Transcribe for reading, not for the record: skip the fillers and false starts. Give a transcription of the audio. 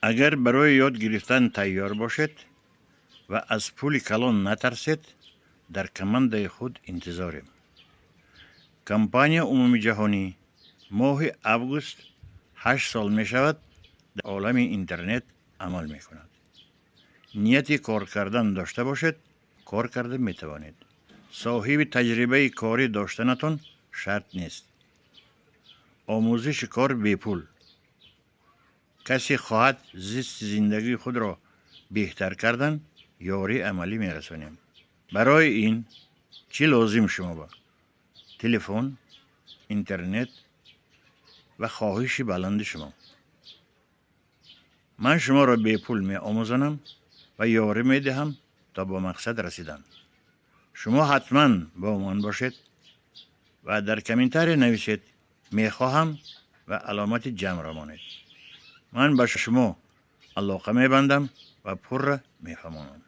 اگر برای یاد گرفتن تیار باشید و از پول کلان نترسید، در کمند خود انتظاریم. کمپانی عمومی جهانی ماه اوگوست 8 سال می شود در عالم اینترنت عمل می کند. نیت کار کردن داشته باشید، کار کرده می توانید. صاحب تجربه کاری داشتنتون شرط نیست. آموزش کار بی پول. کسی خواهد زیست زندگی خود را بهتر کردن، یاری عملی می رسانیم. برای این چی لازم شما با؟ تلفن، اینترنت و خواهش بلند شما. من شما را بی پول می آموزانم و یاری می دهم تا با مقصد رسیدن. شما حتما با من باشید و در کامنتار نویسید می خواهم و علامت جمع را مانید. من به شما علاقه می بندم و پر را می فهمانم.